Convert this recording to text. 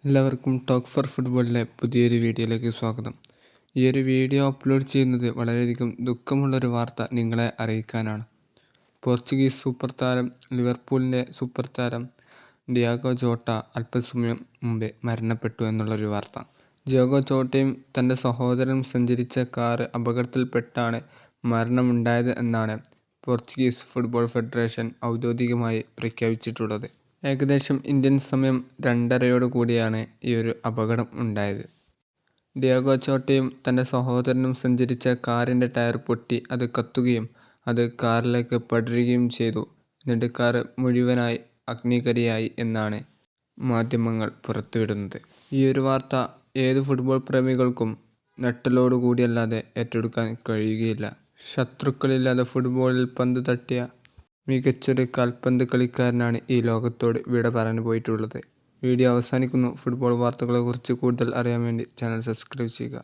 എല്ലാവർക്കും talk for ഫുട്ബോളിലെ പുതിയൊരു വീഡിയോയിലേക്ക് സ്വാഗതം. ഈ ഒരു വീഡിയോ അപ്ലോഡ് ചെയ്യുന്നത് വളരെയധികം ദുഃഖമുള്ളൊരു വാർത്ത നിങ്ങളെ അറിയിക്കാനാണ്. പോർച്ചുഗീസ് സൂപ്പർ താരം ലിവർപൂളിൻ്റെ സൂപ്പർ താരം ഡിയാഗോ ജോട്ട അല്പസമയം മുമ്പേ മരണപ്പെട്ടു എന്നുള്ളൊരു വാർത്ത. ഡിയാഗോ ജോട്ടയും തൻ്റെ സഹോദരനും സഞ്ചരിച്ച കാറ് അപകടത്തിൽപ്പെട്ടാണ് മരണമുണ്ടായത് എന്നാണ് പോർച്ചുഗീസ് ഫുട്ബോൾ ഫെഡറേഷൻ ഔദ്യോഗികമായി പ്രഖ്യാപിച്ചിട്ടുള്ളത്. ഏകദേശം ഇന്ത്യൻ സമയം 2:30 കൂടിയാണ് ഈ ഒരു അപകടം ഉണ്ടായത്. ഡിയാഗോ ജോട്ടയും തൻ്റെ സഹോദരനും സഞ്ചരിച്ച കാറിൻ്റെ ടയർ പൊട്ടി അത് കത്തുകയും അത് കാറിലേക്ക് പടരുകയും ചെയ്തു. എന്നിട്ട് കാർ മുഴുവനായി അഗ്നിക്കരയായി എന്നാണ് മാധ്യമങ്ങൾ പുറത്തുവിടുന്നത്. ഈ ഒരു വാർത്ത ഏത് ഫുട്ബോൾ പ്രേമികൾക്കും നട്ടലോടുകൂടിയല്ലാതെ ഏറ്റെടുക്കാൻ കഴിയുകയില്ല. ശത്രുക്കളില്ലാതെ ഫുട്ബോളിൽ പന്ത് തട്ടിയ മികച്ചൊരു കാൽപന്ത് കളിക്കാരനാണ് ഈ ലോകത്തോട് വിട പറഞ്ഞു പോയിട്ടുള്ളത്. വീഡിയോ അവസാനിക്കുന്നു. ഫുട്ബോൾ വാർത്തകളെക്കുറിച്ച് കൂടുതൽ അറിയാൻ വേണ്ടി ചാനൽ സബ്സ്ക്രൈബ് ചെയ്യുക.